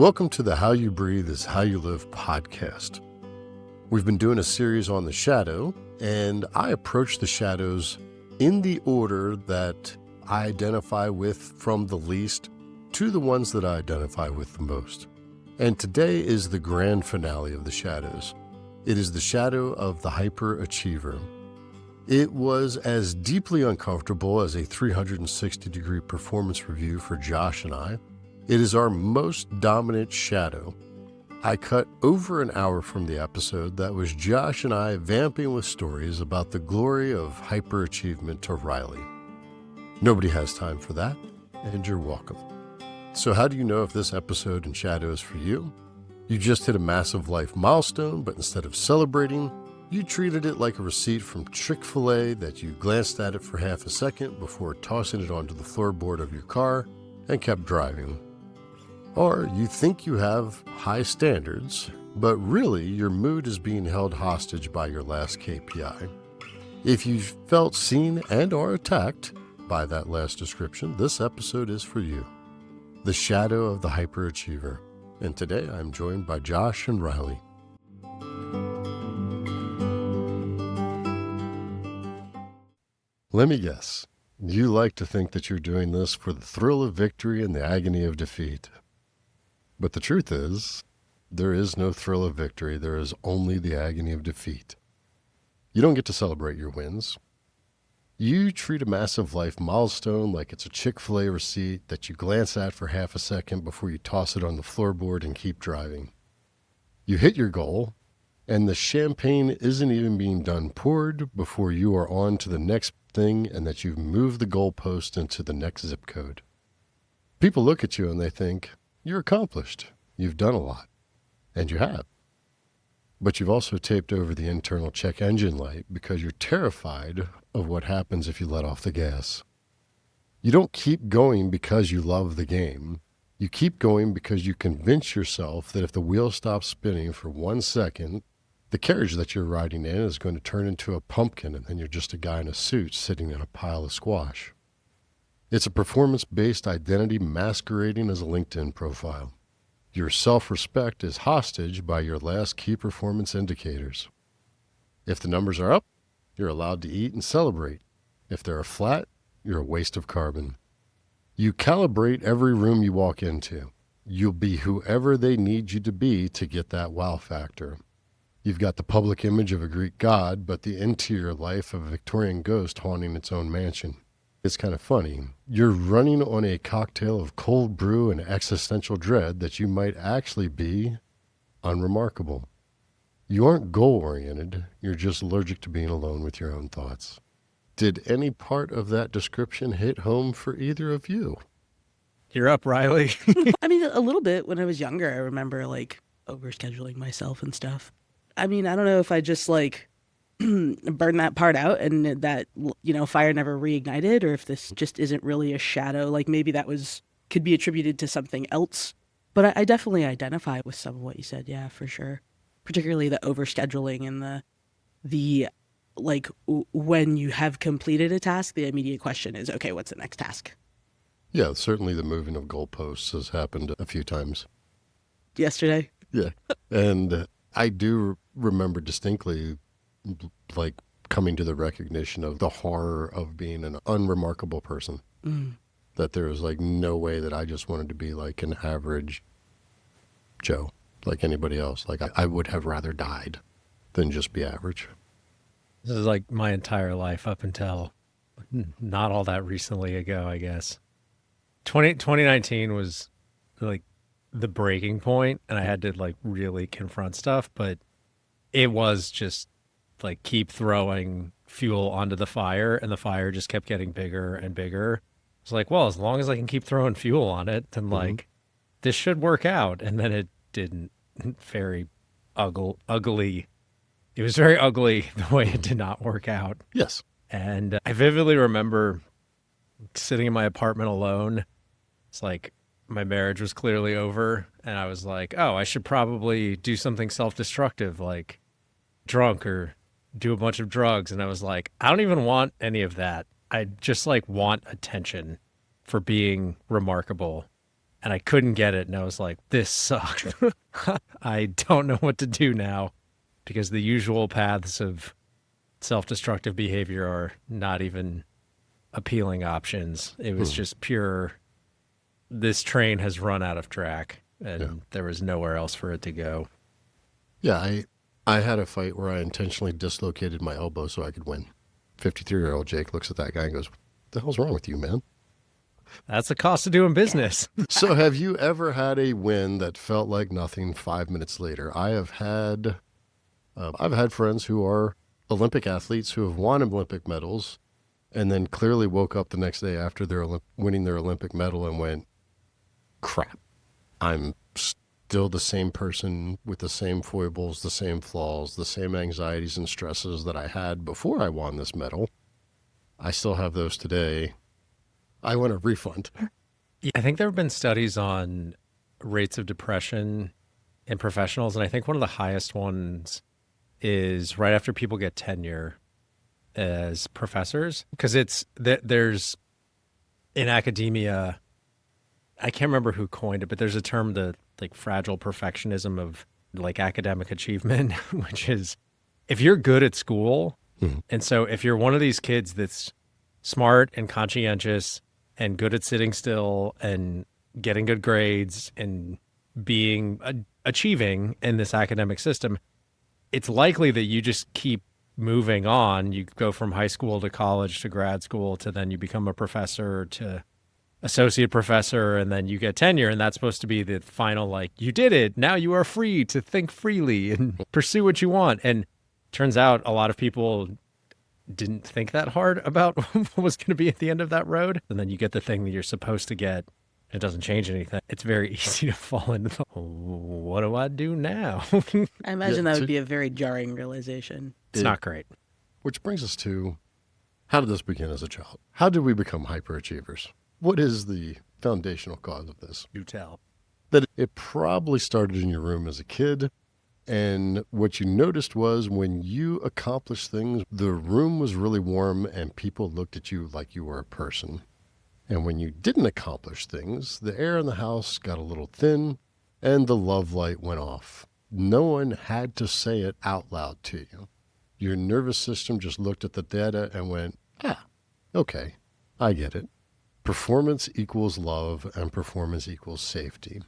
Welcome to the How You Breathe is How You Live podcast. We've been doing a series on the shadow, and I approach the shadows in the order that I identify with from the least to the ones that I identify with the most. And today is the grand finale of the shadows. It is the shadow of the hyperachiever. It was as deeply uncomfortable as a 360-degree performance review for Josh and I. It is our most dominant shadow. I cut over an hour from the episode that was Josh and I vamping with stories about the glory of hyperachievement to Riley. Nobody has time for that, and you're welcome. So how do you know if this episode in Shadow is for you? You just hit a massive life milestone, but instead of celebrating, you treated it like a receipt from Chick-fil-A that you glanced at it for half a second before tossing it onto the floorboard of your car and kept driving. Or you think you have high standards, but really your mood is being held hostage by your last KPI. If you felt seen and are attacked by that last description, this episode is for you. The Shadow of the Hyperachiever. And today I'm joined by Josh and Riley. Let me guess. You like to think that you're doing this for the thrill of victory and the agony of defeat. But the truth is, there is no thrill of victory. There is only the agony of defeat. You don't get to celebrate your wins. You treat a massive life milestone like it's a Chick-fil-A receipt that you glance at for half a second before you toss it on the floorboard and keep driving. You hit your goal, and the champagne isn't even being done poured before you are on to the next thing and that you've moved the goalpost into the next zip code. People look at you and they think, you're accomplished. You've done a lot. And you have. But you've also taped over the internal check engine light because you're terrified of what happens if you let off the gas. You don't keep going because you love the game. You keep going because you convince yourself that if the wheel stops spinning for 1 second, the carriage that you're riding in is going to turn into a pumpkin and then you're just a guy in a suit sitting in a pile of squash. It's a performance-based identity masquerading as a LinkedIn profile. Your self-respect is hostage by your last key performance indicators. If the numbers are up, you're allowed to eat and celebrate. If they're flat, you're a waste of carbon. You calibrate every room you walk into. You'll be whoever they need you to be to get that wow factor. You've got the public image of a Greek god, but the interior life of a Victorian ghost haunting its own mansion. It's kind of funny. You're running on a cocktail of cold brew and existential dread that you might actually be unremarkable. You aren't goal-oriented. You're just allergic to being alone with your own thoughts. Did any part of that description hit home for either of you? You're up, Riley. I mean, a little bit. When I was younger, I remember overscheduling myself and stuff. I mean, I don't know if I just burn that part out and that, fire never reignited, or if this just isn't really a shadow. Maybe that could be attributed to something else. But I definitely identify with some of what you said. Yeah, for sure. Particularly the overscheduling and the when you have completed a task, the immediate question is, okay, what's the next task? Yeah, certainly the moving of goalposts has happened a few times. Yesterday? Yeah. And I do remember distinctly coming to the recognition of the horror of being an unremarkable person. That there was no way that I just wanted to be an average Joe, like anybody else. I would have rather died than just be average. This is my entire life up until not all that recently ago, I guess. 2019 was the breaking point, and I had to really confront stuff, but it was just keep throwing fuel onto the fire, and the fire just kept getting bigger and bigger. It's well, as long as I can keep throwing fuel on it, then this should work out. And then it didn't. Very ugly. It was very ugly the way it did not work out. Yes. And I vividly remember sitting in my apartment alone. It's my marriage was clearly over, and I was oh, I should probably do something self-destructive, drunk or do a bunch of drugs. And I was I don't even want any of that. I just want attention for being remarkable. and I couldn't get it. And I was like, this sucks. I don't know what to do now, because the usual paths of self-destructive behavior are not even appealing options. It was just pure, this train has run out of track, and there was nowhere else for it to go. Yeah, I had a fight where I intentionally dislocated my elbow so I could win. 53-year-old Jake looks at that guy and goes, "What the hell's wrong with you, man?" That's the cost of doing business. So have you ever had a win that felt like nothing 5 minutes later? I've had friends who are Olympic athletes who have won Olympic medals and then clearly woke up the next day after their winning their Olympic medal and went, crap, I'm still the same person with the same foibles, the same flaws, the same anxieties and stresses that I had before I won this medal. I still have those today. I want a refund. Yeah, I think there have been studies on rates of depression in professionals, and I think one of the highest ones is right after people get tenure as professors, because there's in academia, I can't remember who coined it, but there's a term, the like fragile perfectionism of like academic achievement, which is if you're good at school, and so if you're one of these kids that's smart and conscientious and good at sitting still and getting good grades and being achieving in this academic system, it's likely that you just keep moving on. You go from high school to college to grad school to then you become a professor to associate professor, and then you get tenure, and that's supposed to be the final, like, you did it. Now you are free to think freely and pursue what you want. And turns out a lot of people didn't think that hard about what was going to be at the end of that road. And then you get the thing that you're supposed to get. It doesn't change anything. It's very easy to fall into the, what do I do now? I imagine that would be a very jarring realization. It's not great. Which brings us to, how did this begin as a child? How did we become hyperachievers? What is the foundational cause of this? You tell. That it probably started in your room as a kid. And what you noticed was when you accomplished things, the room was really warm and people looked at you like you were a person. And when you didn't accomplish things, the air in the house got a little thin and the love light went off. No one had to say it out loud to you. Your nervous system just looked at the data and went, okay, I get it. Performance equals love and performance equals safety.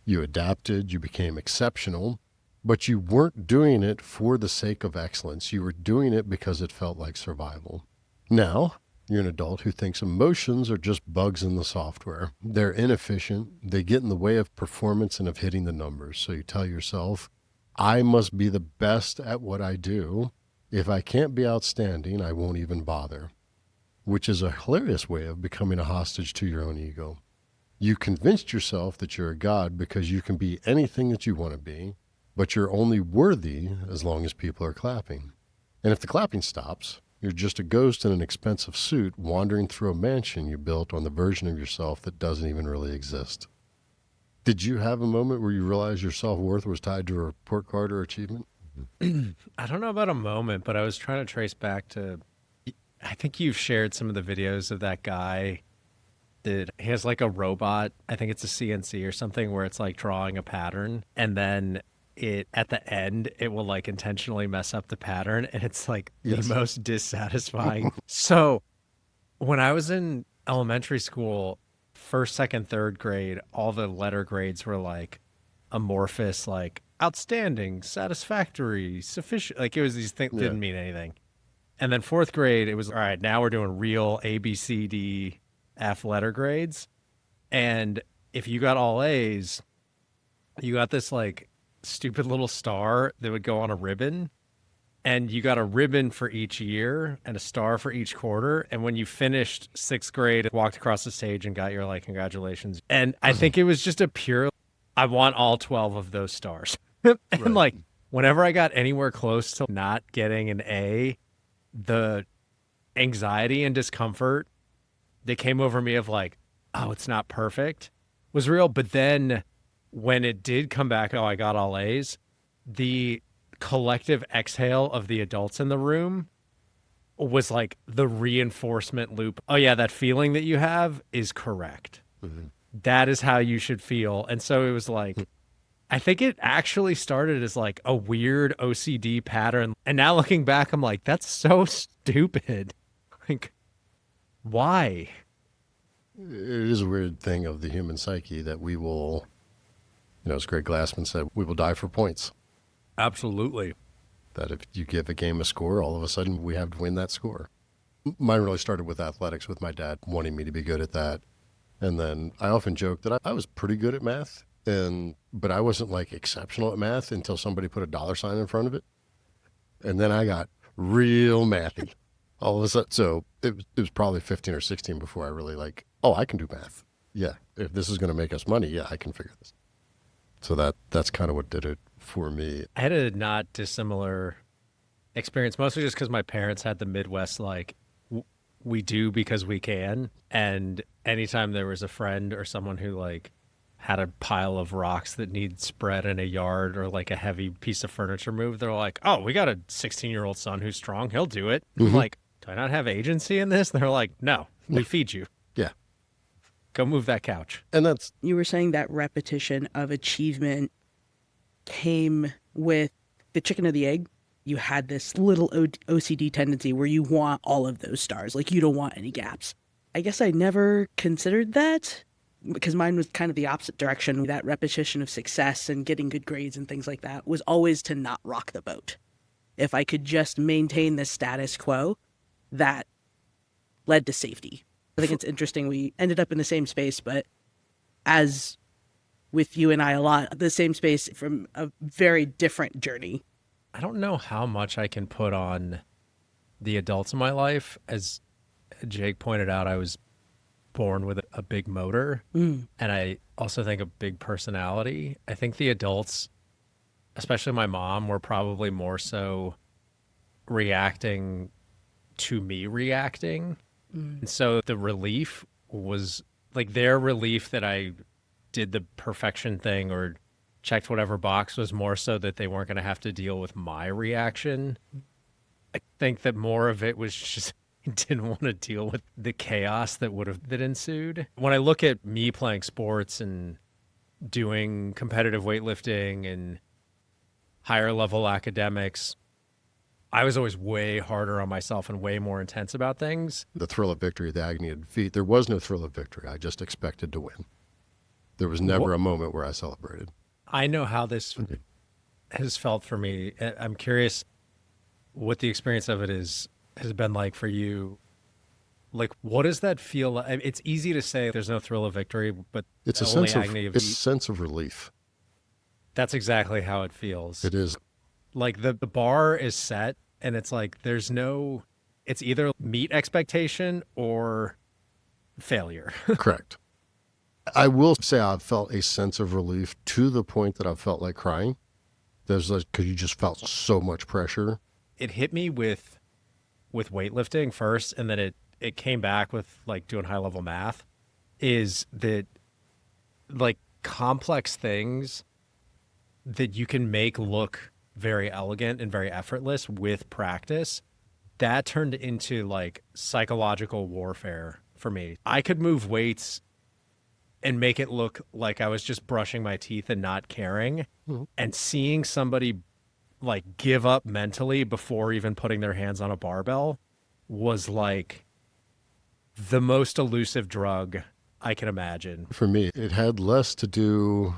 You adapted, you became exceptional, but you weren't doing it for the sake of excellence. You were doing it because it felt like survival. Now, you're an adult who thinks emotions are just bugs in the software. They're inefficient. They get in the way of performance and of hitting the numbers. So you tell yourself, I must be the best at what I do. If I can't be outstanding, I won't even bother. Which is a hilarious way of becoming a hostage to your own ego. You convinced yourself that you're a god because you can be anything that you want to be, but you're only worthy as long as people are clapping. And if the clapping stops, you're just a ghost in an expensive suit wandering through a mansion you built on the version of yourself that doesn't even really exist. Did you have a moment where you realized your self-worth was tied to a report card or achievement? I don't know about a moment, but I was trying to trace back to, I think you've shared some of the videos of that guy that he has like a robot. I think it's a CNC or something where it's like drawing a pattern, and then at the end, it will like intentionally mess up the pattern, and it's like the most dissatisfying. So when I was in elementary school, first, second, third grade, all the letter grades were like amorphous, like outstanding, satisfactory, sufficient. Like it was these things didn't mean anything. And then fourth grade, it was, all right, now we're doing real A, B, C, D, F letter grades. And if you got all A's, you got this like stupid little star that would go on a ribbon, and you got a ribbon for each year and a star for each quarter. And when you finished sixth grade, walked across the stage and got your like congratulations. And I think it was just a pure, I want all 12 of those stars. And like whenever I got anywhere close to not getting an A, the anxiety and discomfort that came over me of like, oh, it's not perfect was real. But then when it did come back, oh, I got all A's, the collective exhale of the adults in the room was like the reinforcement loop. Oh yeah, that feeling that you have is correct. that is how you should feel. And so it was like, I think it actually started as like a weird OCD pattern. And now looking back, I'm like, that's so stupid. Like, why? It is a weird thing of the human psyche that we will, as Greg Glassman said, we will die for points. Absolutely. That if you give a game a score, all of a sudden we have to win that score. Mine really started with athletics, with my dad wanting me to be good at that. And then I often joke that I was pretty good at math, but I wasn't like exceptional at math until somebody put a dollar sign in front of it. And then I got real mathy all of a sudden. So it was probably 15 or 16 before I really I can do math. Yeah. If this is going to make us money, yeah, I can figure this. So that's kind of what did it for me. I had a not dissimilar experience, mostly just because my parents had the Midwest, we do because we can. And anytime there was a friend or someone who had a pile of rocks that need spread in a yard, or like a heavy piece of furniture moved, they're like, oh, we got a 16-year-old son who's strong. He'll do it. I'm like, do I not have agency in this? They're like, no, we feed you. Yeah. Go move that couch. And that's... You were saying that repetition of achievement came with the chicken or the egg. You had this little OCD tendency where you want all of those stars. Like, you don't want any gaps. I guess I never considered that, because mine was kind of the opposite direction. That repetition of success and getting good grades and things like that was always to not rock the boat. If I could just maintain the status quo, that led to safety. I think it's interesting we ended up in the same space, but as with you and I a lot, the same space from a very different journey. I don't know how much I can put on the adults in my life. As Jake pointed out, I was born with a big motor, and I also think a big personality. I think the adults, especially my mom, were probably more so reacting to me reacting. And so the relief was their relief that I did the perfection thing or checked whatever box was more so that they weren't going to have to deal with my reaction. I think that more of it was just I didn't want to deal with the chaos that ensued. When I look at me playing sports and doing competitive weightlifting and higher level academics, I was always way harder on myself and way more intense about things. The thrill of victory, the agony of defeat. There was no thrill of victory. I just expected to win. There was never a moment where I celebrated. I know how this has felt for me. I'm curious what the experience of it has been like for you. Like, what does that feel like? It's easy to say there's no thrill of victory, but it's a sense of relief. That's exactly how it feels. It is. Like the bar is set, and it's like it's either meet expectation or failure. Correct. I will say I've felt a sense of relief to the point that I've felt like crying. Because you just felt so much pressure. It hit me with weightlifting first, and then it came back with doing high level math. Is that complex things that you can make look very elegant and very effortless with practice, that turned into psychological warfare for me. I could move weights and make it look like I was just brushing my teeth and not caring. Mm-hmm. And seeing somebody give up mentally before even putting their hands on a barbell was the most elusive drug I can imagine. For me, it had less to do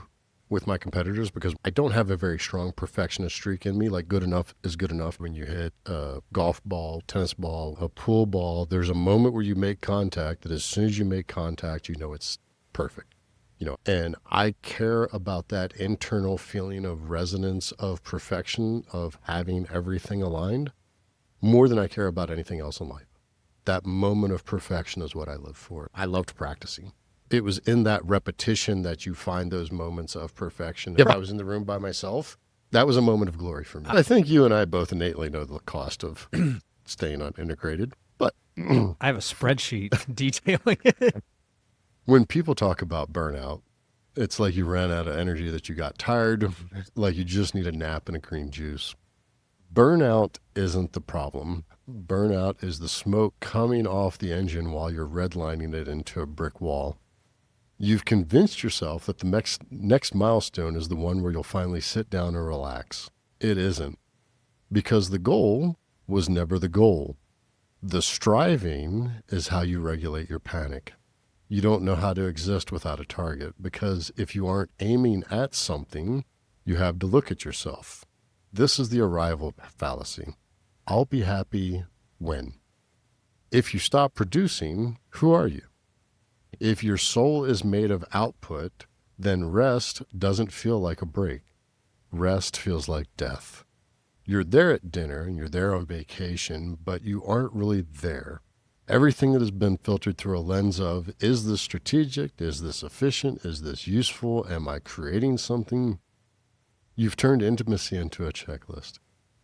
with my competitors, because I don't have a very strong perfectionist streak in me. Good enough is good enough. When you hit a golf ball, tennis ball, a pool ball, there's a moment where you make contact that as soon as you make contact, it's perfect. And I care about that internal feeling of resonance, of perfection, of having everything aligned, more than I care about anything else in life. That moment of perfection is what I live for. I loved practicing. It was in that repetition that you find those moments of perfection. If I was in the room by myself, that was a moment of glory for me. I think you and I both innately know the cost of staying unintegrated, but I have a spreadsheet detailing it. When people talk about burnout, it's like you ran out of energy, that you got tired, like you just need a nap and a green juice. Burnout isn't the problem. Burnout is the smoke coming off the engine while you're redlining it into a brick wall. You've convinced yourself that the next milestone is the one where you'll finally sit down and relax. It isn't, because the goal was never the goal. The striving is how you regulate your panic. You don't know how to exist without a target, because if you aren't aiming at something, you have to look at yourself. This is the arrival fallacy. I'll be happy when. If you stop producing, who are you? If your soul is made of output, then rest doesn't feel like a break. Rest feels like death. You're there at dinner and you're there on vacation, but you aren't really there. Everything that has been filtered through a lens of, is this strategic? Is this efficient? Is this useful? Am I creating something? You've turned intimacy into a checklist.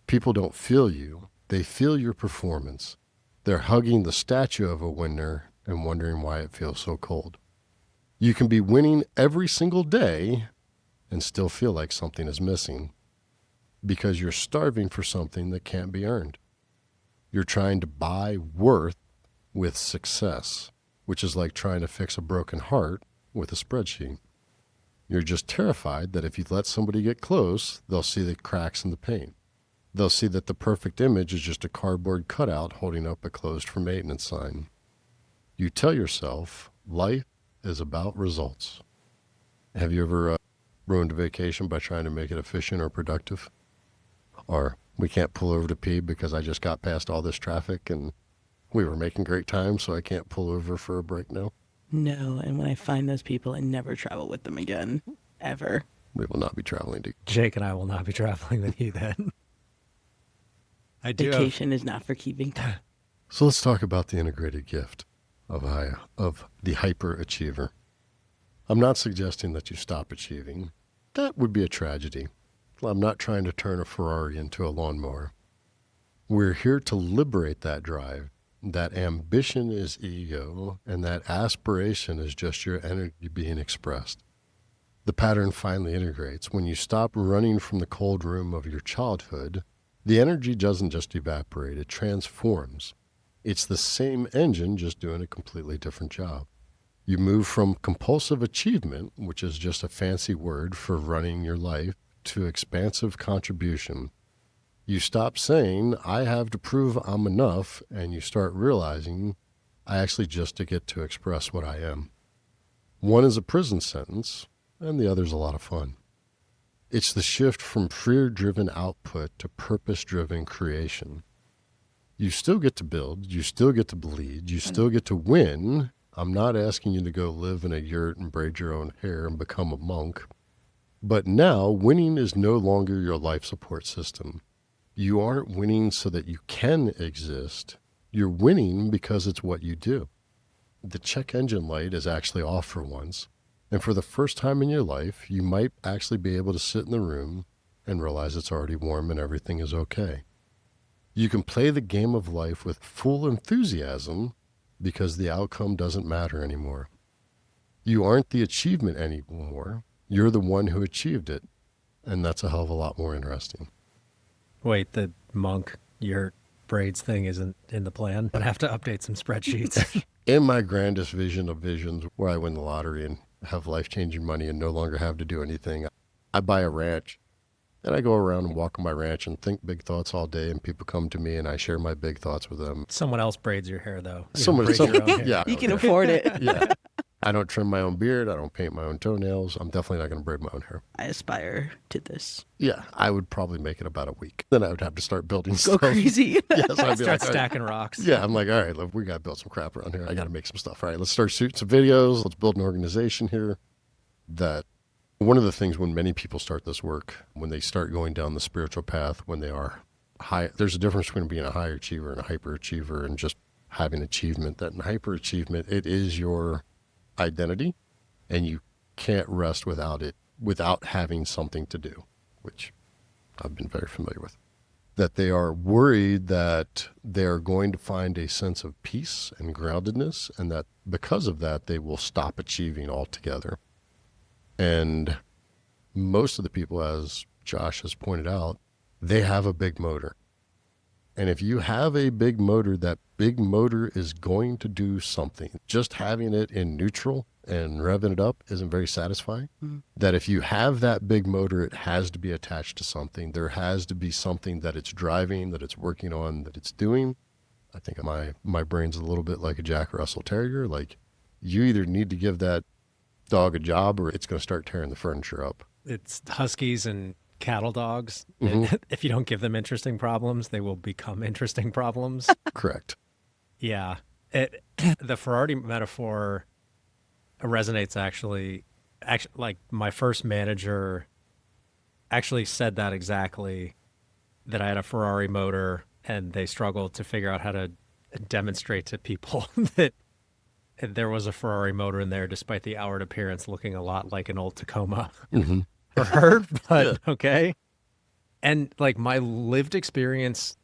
People don't feel you. They feel your performance. They're hugging the statue of a winner and wondering why it feels so cold. You can be winning every single day and still feel like something is missing, because you're starving for something that can't be earned. You're trying to buy worth with success, which is like trying to fix a broken heart with a spreadsheet. You're just terrified that if you let somebody get close, they'll see the cracks in the paint. They'll see that the perfect image is just a cardboard cutout holding up a closed for maintenance sign. You tell yourself life is about results. Have you ever ruined a vacation by trying to make it efficient or productive? Or we can't pull over to pee because I just got past all this traffic and we were making great time, so I can't pull over for a break now? No, and when I find those people, I never travel with them again. Ever. We will not be traveling to... Jake and I will not be traveling with you then. I do have... Vacation is not for keeping time. So let's talk about the integrated gift of the hyperachiever. I'm not suggesting that you stop achieving. That would be a tragedy. I'm not trying to turn a Ferrari into a lawnmower. We're here to liberate that drive. That ambition is ego, and that aspiration is just your energy being expressed. The pattern finally integrates. When you stop running from the cold room of your childhood, the energy doesn't just evaporate, it transforms. It's the same engine, just doing a completely different job. You move from compulsive achievement, which is just a fancy word for running your life, to expansive contribution. You stop saying, I have to prove I'm enough, and you start realizing, I actually just get to express what I am. One is a prison sentence, and the other is a lot of fun. It's the shift from fear-driven output to purpose-driven creation. You still get to build, you still get to bleed, you still get to win. I'm not asking you to go live in a yurt and braid your own hair and become a monk. But now, winning is no longer your life support system. You aren't winning so that you can exist. You're winning because it's what you do. The check engine light is actually off for once. And for the first time in your life, you might actually be able to sit in the room and realize it's already warm and everything is okay. You can play the game of life with full enthusiasm because the outcome doesn't matter anymore. You aren't the achievement anymore. You're the one who achieved it. And that's a hell of a lot more interesting. Wait, the monk, your braids thing isn't in the plan, but I have to update some spreadsheets. In my grandest vision of visions, where I win the lottery and have life-changing money and no longer have to do anything, I buy a ranch and I go around and walk on my ranch and think big thoughts all day, and people come to me and I share my big thoughts with them. Someone else braids your hair, though. Someone, braid your own hair. yeah. You can afford it. Yeah. I don't trim my own beard. I don't paint my own toenails. I'm definitely not going to braid my own hair. I aspire to this. Yeah, I would probably make it about a week. Then I would have to start building Go stuff. crazy. Yes, I'd be Start like, all right. stacking rocks. Yeah, I'm like, all right, look, we got to build some crap around here. I got to make some stuff. All right, let's start shooting some videos. Let's build an organization here. That one of the things when many people start this work, when they start going down the spiritual path, when they are high, there's a difference between being a high achiever and a hyperachiever and just having achievement. That in hyperachievement, it is your identity, and you can't rest without it, without having something to do, which I've been very familiar with. That they are worried that they're going to find a sense of peace and groundedness, and that because of that, they will stop achieving altogether. And most of the people, as Josh has pointed out, they have a big motor. And if you have a big motor, that big motor is going to do something. Just having it in neutral and revving it up isn't very satisfying. That if you have that big motor, it has to be attached to something. There has to be something that it's driving, that it's working on, that it's doing. I think my brain's a little bit like a Jack Russell Terrier. Like, you either need to give that dog a job or it's going to start tearing the furniture up. It's huskies and cattle dogs. Mhm. If you don't give them interesting problems, they will become interesting problems. Correct. Yeah. The Ferrari metaphor resonates actually, like my first manager actually said that exactly, that I had a Ferrari motor and they struggled to figure out how to demonstrate to people that there was a Ferrari motor in there despite the outward appearance looking a lot like an old Tacoma Mm-hmm. for her, but okay. And like my lived experience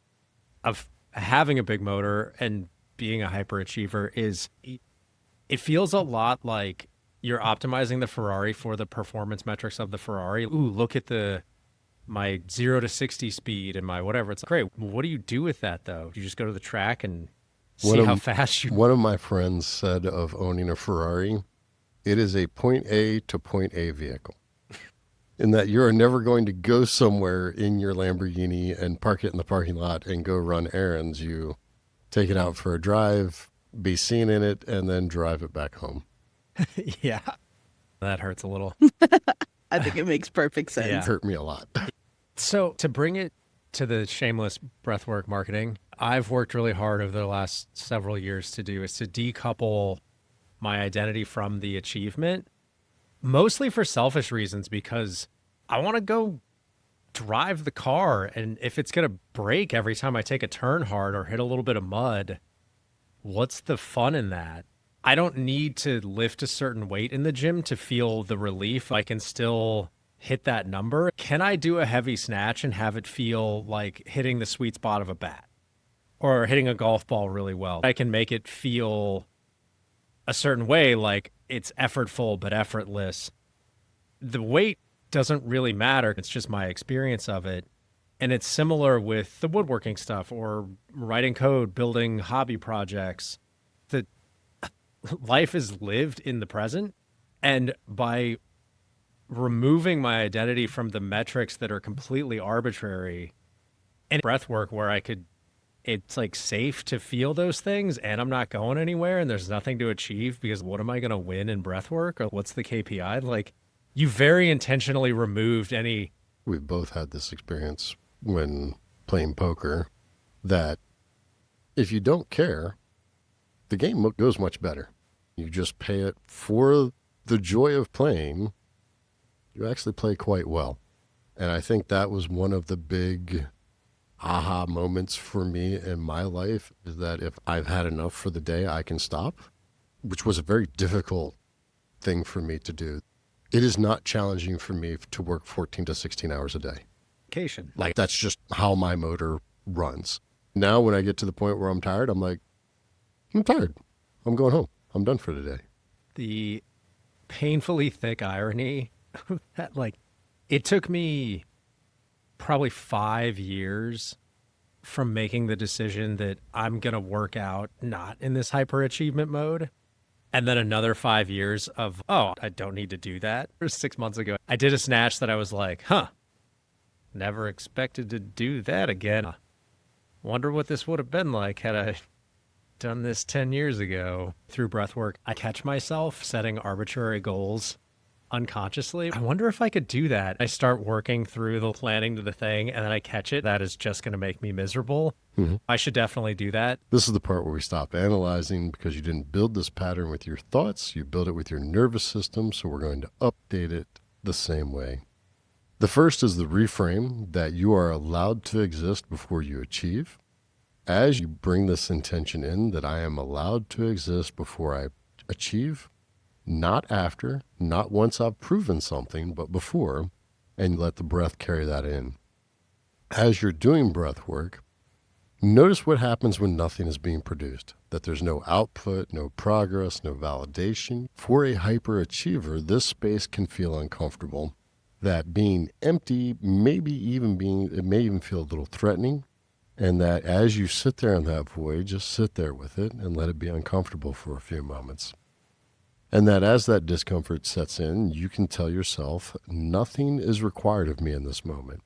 of having a big motor and being a hyperachiever is it feels a lot like you're optimizing the Ferrari for the performance metrics of the Ferrari. Ooh, look at my 0 to 60 speed and my whatever. It's like, great. What do you do with that though? Do you just go to the track and see how fast you... One of my friends said of owning a Ferrari, it is a point A to point A vehicle. In that you are never going to go somewhere in your Lamborghini and park it in the parking lot and go run errands. You take it out for a drive, be seen in it, and then drive it back home. Yeah. That hurts a little. I think it makes perfect sense. Yeah. It hurt me a lot. So to bring it to the shameless breathwork marketing, I've worked really hard over the last several years to decouple my identity from the achievement, mostly for selfish reasons, because I want to go drive the car. And if it's going to break every time I take a turn hard or hit a little bit of mud, what's the fun in that? I don't need to lift a certain weight in the gym to feel the relief. I can still hit that number. Can I do a heavy snatch and have it feel like hitting the sweet spot of a bat or hitting a golf ball really well? I can make it feel a certain way, like it's effortful but effortless. The weight doesn't really matter. It's just my experience of it. And it's similar with the woodworking stuff or writing code, building hobby projects. The life is lived in the present. And by removing my identity from the metrics that are completely arbitrary, and breathwork where it's like safe to feel those things and I'm not going anywhere and there's nothing to achieve because what am I going to win in breathwork or what's the KPI? Like, you very intentionally removed any... We've both had this experience when playing poker, that if you don't care, the game goes much better. You just pay it for the joy of playing. You actually play quite well. And I think that was one of the big aha moments for me in my life, is that if I've had enough for the day, I can stop, which was a very difficult thing for me to do. It is not challenging for me to work 14 to 16 hours a day. Like, that's just how my motor runs. Now, when I get to the point where I'm tired, I'm like, I'm tired. I'm going home. I'm done for today. The painfully thick irony that, like, it took me probably 5 years from making the decision that I'm going to work out not in this hyperachievement mode. And then another 5 years of, oh, I don't need to do that. 6 months ago, I did a snatch that I was like, never expected to do that again. Wonder what this would have been like had I done this 10 years ago. Through breathwork, I catch myself setting arbitrary goals unconsciously. I wonder if I could do that. I start working through the planning to the thing and then I catch it. That is just going to make me miserable. Mm-hmm. I should definitely do that. This is the part where we stop analyzing, because you didn't build this pattern with your thoughts. You build it with your nervous system. So we're going to update it the same way. The first is the reframe, that you are allowed to exist before you achieve. As you bring this intention in, that I am allowed to exist before I achieve, not after, not once I've proven something, but before, and let the breath carry that in. As you're doing breath work, notice what happens when nothing is being produced, that there's no output, no progress, no validation. For a hyperachiever, this space can feel uncomfortable. That being empty, it may even feel a little threatening. And that as you sit there in that void, just sit there with it and let it be uncomfortable for a few moments. And that as that discomfort sets in, you can tell yourself, nothing is required of me in this moment.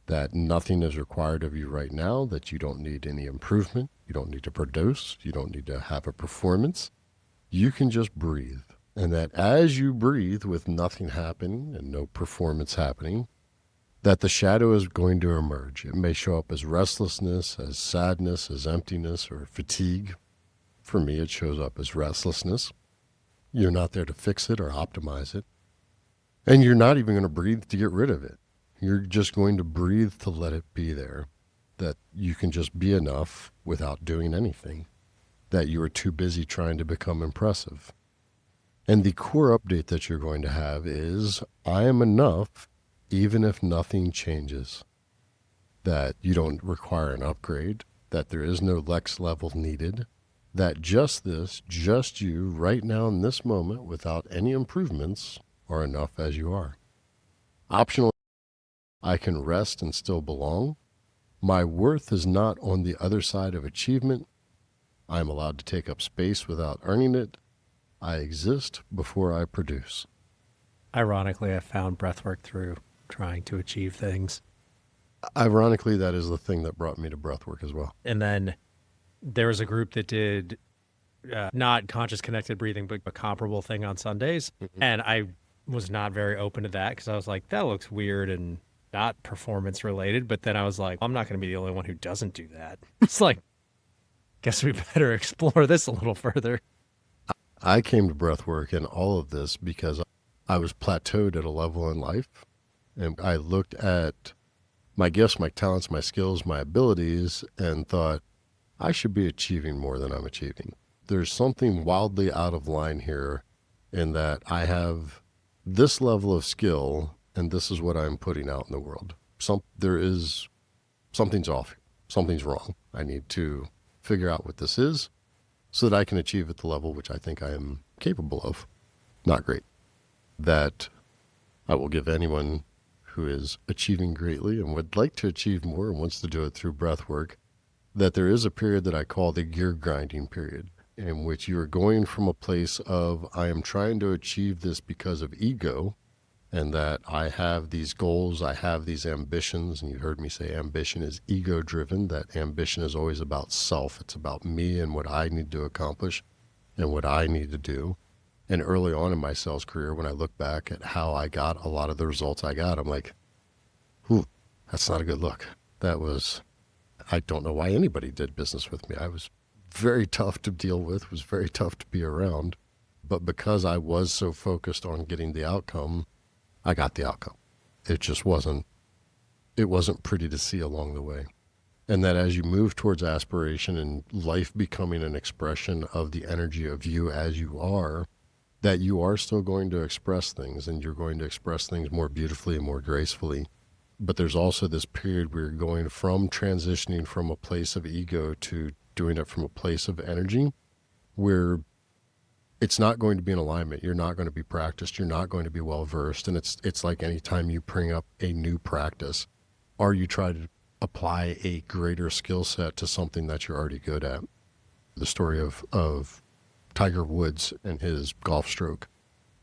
That nothing is required of you right now, that you don't need any improvement, you don't need to produce, you don't need to have a performance. You can just breathe. And that as you breathe with nothing happening and no performance happening, that the shadow is going to emerge. It may show up as restlessness, as sadness, as emptiness, or fatigue. For me, it shows up as restlessness. You're not there to fix it or optimize it. And you're not even going to breathe to get rid of it. You're just going to breathe to let it be there. That you can just be enough without doing anything. That you are too busy trying to become impressive. And the core update that you're going to have is, I am enough even if nothing changes. That you don't require an upgrade, that there is no Lex level needed, that just this, just you, right now in this moment, without any improvements, are enough as you are. Optional, I can rest and still belong. My worth is not on the other side of achievement. I am allowed to take up space without earning it. I exist before I produce. Ironically, I found breathwork through trying to achieve things. Ironically, that is the thing that brought me to breathwork as well. And then there was a group that did not conscious connected breathing, but a comparable thing on Sundays. Mm-hmm. And I was not very open to that because I was like, that looks weird and not performance related. But then I was like, I'm not going to be the only one who doesn't do that. It's like, guess we better explore this a little further. I came to breathwork and all of this because I was plateaued at a level in life. And I looked at my gifts, my talents, my skills, my abilities, and thought, I should be achieving more than I'm achieving. There's something wildly out of line here in that I have this level of skill, and this is what I'm putting out in the world. Something's off. Something's wrong. I need to figure out what this is so that I can achieve at the level which I think I am capable of. Not great. That I will give anyone who is achieving greatly and would like to achieve more and wants to do it through breath work, that there is a period that I call the gear grinding period, in which you are going from a place of, I am trying to achieve this because of ego, and that I have these goals, I have these ambitions, and you heard me say ambition is ego driven, that ambition is always about self. It's about me and what I need to accomplish and what I need to do. And early on in my sales career, when I look back at how I got a lot of the results I got, I'm like, that's not a good look. I don't know why anybody did business with me. I was very tough to deal with, was very tough to be around. But because I was so focused on getting the outcome, I got the outcome. It wasn't pretty to see along the way. And that as you move towards aspiration and life becoming an expression of the energy of you as you are, that you are still going to express things, and you're going to express things more beautifully and more gracefully. But there's also this period where you're going from transitioning from a place of ego to doing it from a place of energy, where it's not going to be in alignment. You're not going to be practiced. You're not going to be well-versed. And it's like any time you bring up a new practice, or you try to apply a greater skill set to something that you're already good at. The story of Tiger Woods and his golf stroke,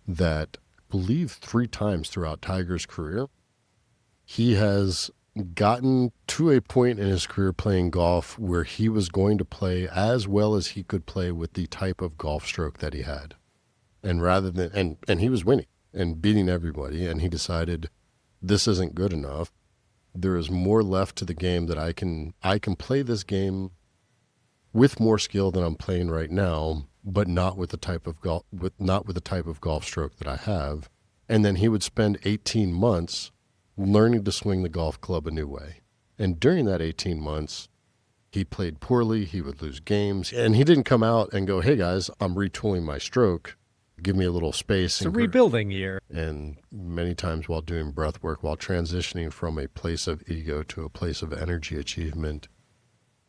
that I believe 3 times throughout Tiger's career, he has gotten to a point in his career playing golf where he was going to play as well as he could play with the type of golf stroke that he had. And rather than, and he was winning and beating everybody, and he decided, this isn't good enough. There is more left to the game, that I can play this game with more skill than I'm playing right now, but not with the type of golf stroke that I have. And then he would spend 18 months learning to swing the golf club a new way. And during that 18 months, he played poorly, he would lose games, and he didn't come out and go, hey guys, I'm retooling my stroke, give me a little space. It's a rebuilding year. And many times while doing breath work, while transitioning from a place of ego to a place of energy achievement,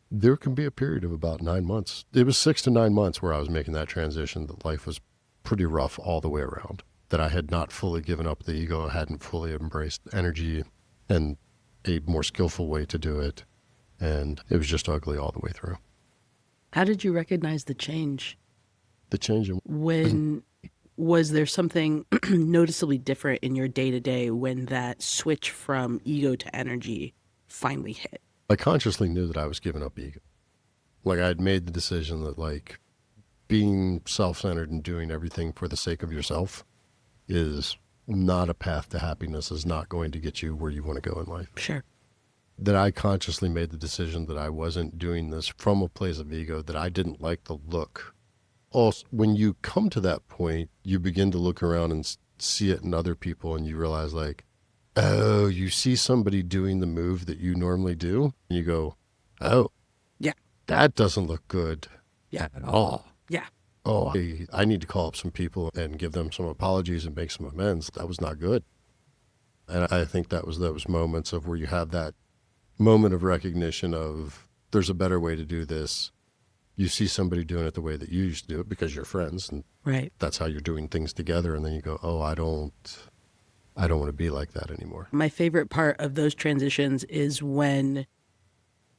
there can be a period of about 9 months. It was 6 to 9 months where I was making that transition, that life was pretty rough all the way around, that I had not fully given up the ego, hadn't fully embraced energy and a more skillful way to do it. And it was just ugly all the way through. How did you recognize the change? The change in When was there something noticeably different in your day to day when that switch from ego to energy finally hit? I consciously knew that I was giving up ego. Like I had made the decision that like being self-centered and doing everything for the sake of yourself is not a path to happiness, is not going to get you where you want to go in life. Sure. That I consciously made the decision that I wasn't doing this from a place of ego, that I didn't like the look. Also, when you come to that point, you begin to look around and see it in other people, and you realize like, oh, you see somebody doing the move that you normally do, and you go, oh, Yeah. that doesn't look good Yeah. at all. Yeah. Oh, I need to call up some people and give them some apologies and make some amends. That was not good. And I think that was those moments of where you have that moment of recognition of there's a better way to do this. You see somebody doing it the way that you used to do it because you're friends and Right. that's how you're doing things together. And then you go, oh, I don't want to be like that anymore. My favorite part of those transitions is when,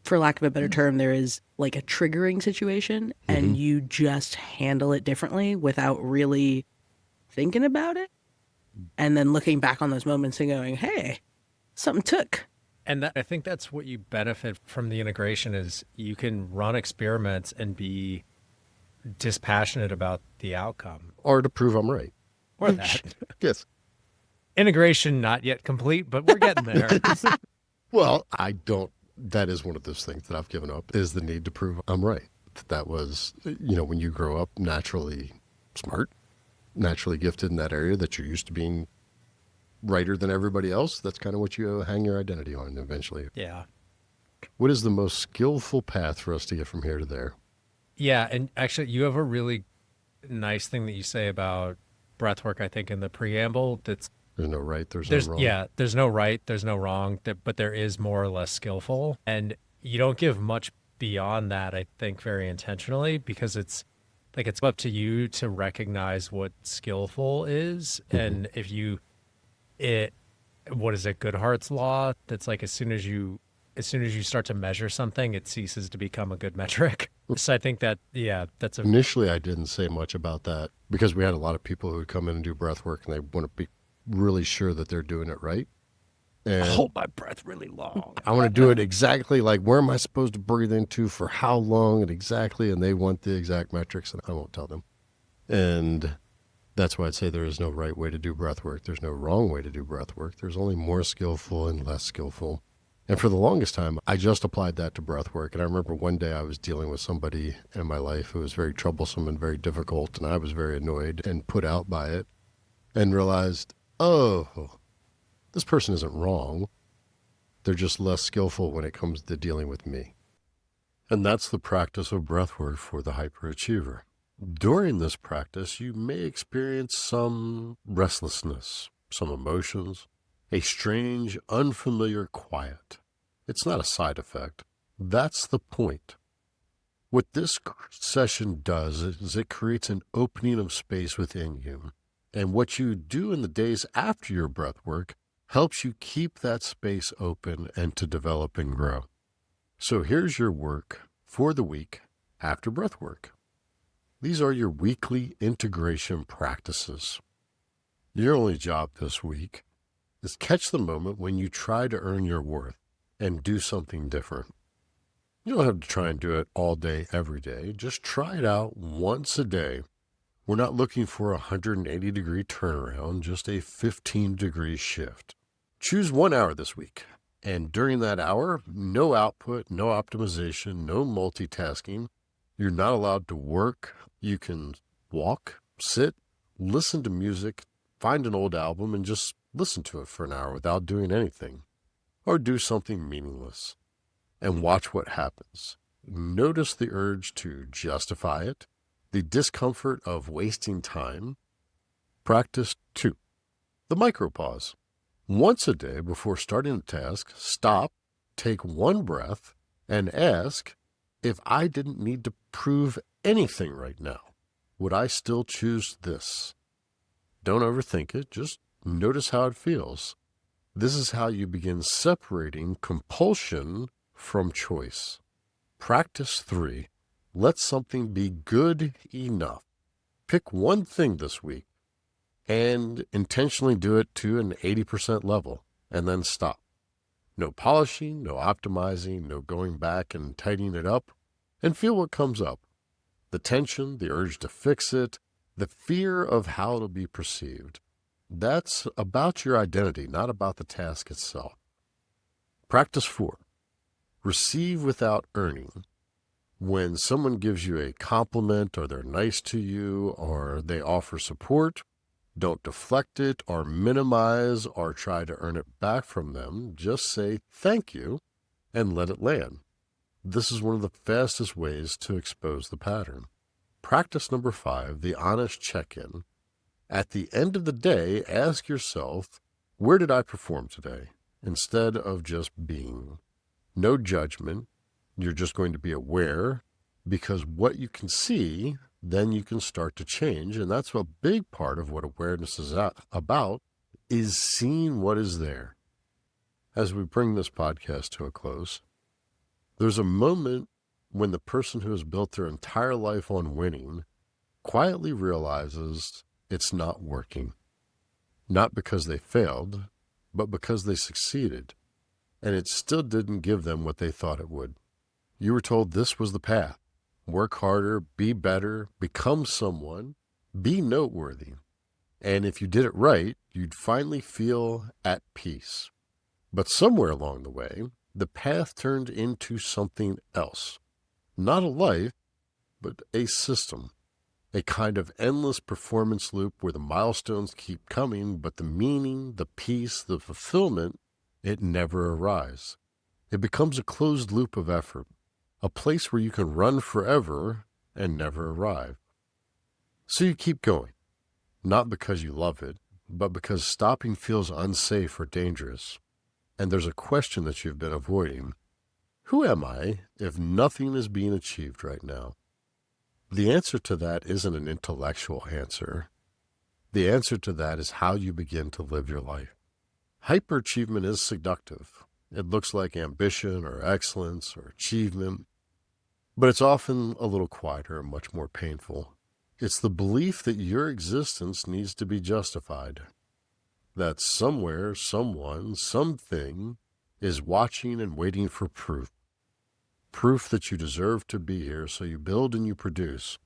for lack of a better term, there is like a triggering situation and you just handle it differently without really thinking about it. And then looking back on those moments and going, hey, something took. And I think that's what you benefit from the integration is you can run experiments and be dispassionate about the outcome. Or to prove I'm right. Or that. Yes. Integration not yet complete, but we're getting there. Well, that is one of those things that I've given up is the need to prove I'm right. That was, when you grow up naturally smart, naturally gifted in that area that you're used to being righter than everybody else, that's kind of what you hang your identity on eventually. Yeah. What is the most skillful path for us to get from here to there? Yeah. And actually, you have a really nice thing that you say about breathwork, I think, in the preamble. There's no right, there's no wrong. Yeah, there's no right, there's no wrong, but there is more or less skillful. And you don't give much beyond that, I think, very intentionally, because it's up to you to recognize what skillful is. And if what is it, Goodhart's law? That's like as soon as you start to measure something, it ceases to become a good metric. So I think that, that's Initially, I didn't say much about that because we had a lot of people who would come in and do breath work and they want to be really sure that they're doing it right. And hold my breath really long. I want to do it exactly like where am I supposed to breathe into for how long and exactly, and they want the exact metrics and I won't tell them. And that's why I'd say there is no right way to do breath work. There's no wrong way to do breath work. There's only more skillful and less skillful. And for the longest time, I just applied that to breath work. And I remember one day I was dealing with somebody in my life who was very troublesome and very difficult, and I was very annoyed and put out by it and realized, oh, this person isn't wrong. They're just less skillful when it comes to dealing with me. And that's the practice of breathwork for the hyperachiever. During this practice, you may experience some restlessness, some emotions, a strange, unfamiliar quiet. It's not a side effect. That's the point. What this session does is it creates an opening of space within you. And what you do in the days after your breath work helps you keep that space open and to develop and grow. So here's your work for the week after breath work. These are your weekly integration practices. Your only job this week is catch the moment when you try to earn your worth and do something different. You don't have to try and do it all day, every day. Just try it out once a day. We're not looking for a 180-degree turnaround, just a 15-degree shift. Choose 1 hour this week, and during that hour, no output, no optimization, no multitasking. You're not allowed to work. You can walk, sit, listen to music, find an old album, and just listen to it for an hour without doing anything. Or do something meaningless, and watch what happens. Notice the urge to justify it, the discomfort of wasting time. Practice 2. The micropause. Once a day before starting a task, stop, take one breath, and ask, if I didn't need to prove anything right now, would I still choose this? Don't overthink it, just notice how it feels. This is how you begin separating compulsion from choice. Practice 3. Let something be good enough. Pick one thing this week and intentionally do it to an 80% level and then stop. No polishing, no optimizing, no going back and tidying it up, and feel what comes up. The tension, the urge to fix it, the fear of how it'll be perceived. That's about your identity, not about the task itself. Practice 4. Receive without earning. When someone gives you a compliment or they're nice to you or they offer support, don't deflect it or minimize or try to earn it back from them. Just say thank you and let it land. This is one of the fastest ways to expose the pattern. Practice number 5, the honest check-in. At the end of the day, ask yourself, where did I perform today? Instead of just being. No judgment. You're just going to be aware, because what you can see, then you can start to change. And that's a big part of what awareness is about, is seeing what is there. As we bring this podcast to a close, there's a moment when the person who has built their entire life on winning quietly realizes it's not working. Not because they failed, but because they succeeded. And it still didn't give them what they thought it would. You were told this was the path. Work harder, be better, become someone, be noteworthy. And if you did it right, you'd finally feel at peace. But somewhere along the way, the path turned into something else. Not a life, but a system. A kind of endless performance loop where the milestones keep coming, but the meaning, the peace, the fulfillment, it never arrives. It becomes a closed loop of effort, a place where you can run forever and never arrive. So you keep going, not because you love it, but because stopping feels unsafe or dangerous. And there's a question that you've been avoiding. Who am I if nothing is being achieved right now? The answer to that isn't an intellectual answer. The answer to that is how you begin to live your life. Hyperachievement is seductive. It looks like ambition or excellence or achievement, but it's often a little quieter and much more painful. It's the belief that your existence needs to be justified, that somewhere, someone, something is watching and waiting for proof. Proof that you deserve to be here, so you build and you produce.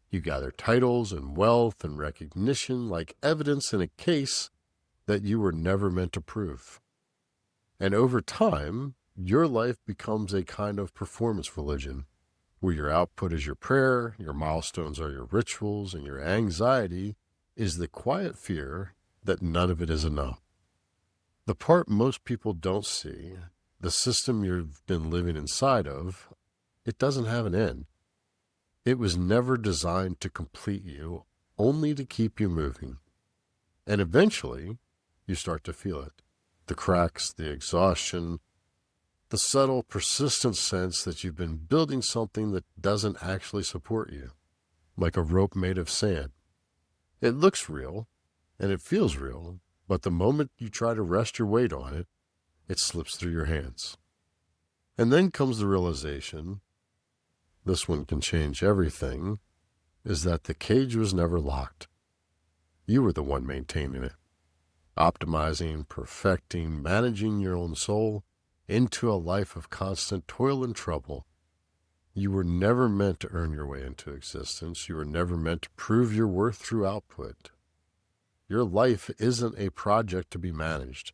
You gather titles and wealth and recognition like evidence in a case that you were never meant to prove. And over time, your life becomes a kind of performance religion, where your output is your prayer, your milestones are your rituals, and your anxiety is the quiet fear that none of it is enough. The part most people don't see, the system you've been living inside of, it doesn't have an end. It was never designed to complete you, only to keep you moving. And eventually, you start to feel it. The cracks, the exhaustion, the subtle, persistent sense that you've been building something that doesn't actually support you, like a rope made of sand. It looks real, and it feels real, but the moment you try to rest your weight on it, it slips through your hands. And then comes the realization, this one can change everything, is that the cage was never locked. You were the one maintaining it, optimizing, perfecting, managing your own soul into a life of constant toil and trouble. You were never meant to earn your way into existence. You were never meant to prove your worth through output. Your life isn't a project to be managed,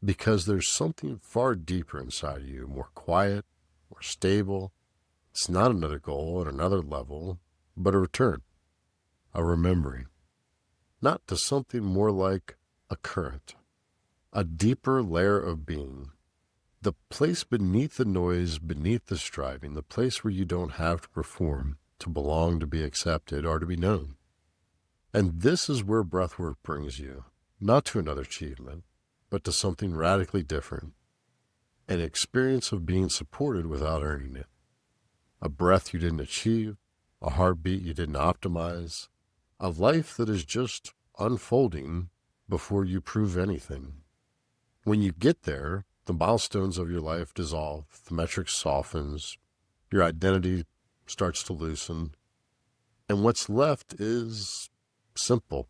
because there's something far deeper inside of you, more quiet, more stable. It's not another goal at another level, but a return, a remembering, not to something more like a current, a deeper layer of being, the place beneath the noise, beneath the striving, the place where you don't have to perform, to belong, to be accepted, or to be known. And this is where breathwork brings you, not to another achievement, but to something radically different, an experience of being supported without earning it. A breath you didn't achieve, a heartbeat you didn't optimize, a life that is just unfolding before you prove anything. When you get there, The milestones of your life dissolve, the metric softens, your identity starts to loosen, and what's left is simple.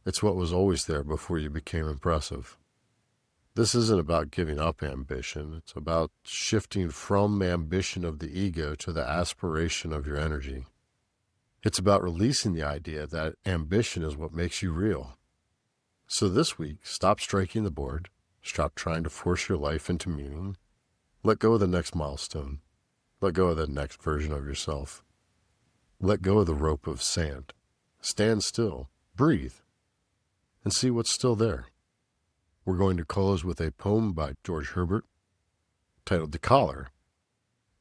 It's what was always there before you became impressive. This isn't about giving up ambition. It's about shifting from ambition of the ego to the aspiration of your energy. It's about releasing the idea that ambition is what makes you real. So this week, stop striking the board. Stop trying to force your life into meaning. Let go of the next milestone. Let go of the next version of yourself. Let go of the rope of sand. Stand still, breathe, and see what's still there. We're going to close with a poem by George Herbert titled The Collar.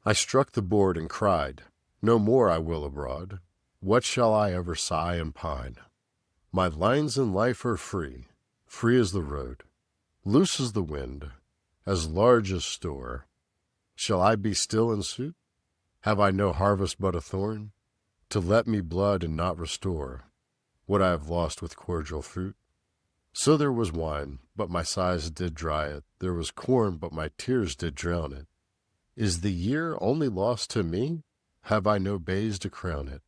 I struck the board and cried, no more I will abroad. What shall I ever sigh and pine? My lines in life are free, free as the road, loose as the wind, as large as store. Shall I be still in suit? Have I no harvest but a thorn, to let me blood and not restore what I have lost with cordial fruit? So there was wine, but my sighs did dry it. There was corn, but my tears did drown it. Is the year only lost to me? Have I no bays to crown it?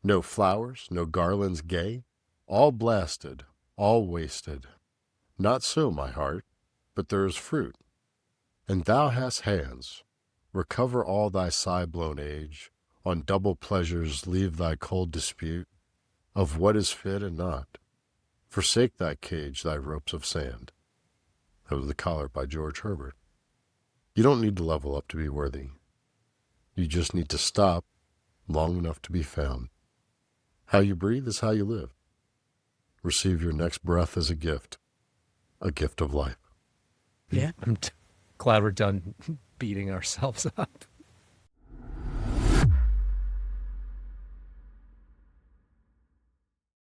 No flowers, no garlands gay? All blasted, all wasted. Not so, my heart, but there is fruit. And thou hast hands. Recover all thy sigh-blown age. On double pleasures leave thy cold dispute of what is fit and not. Forsake thy cage, thy ropes of sand. That was The Collar by George Herbert. You don't need to level up to be worthy. You just need to stop long enough to be found. How you breathe is how you live. Receive your next breath as a gift of life. Yeah. I'm glad we're done beating ourselves up.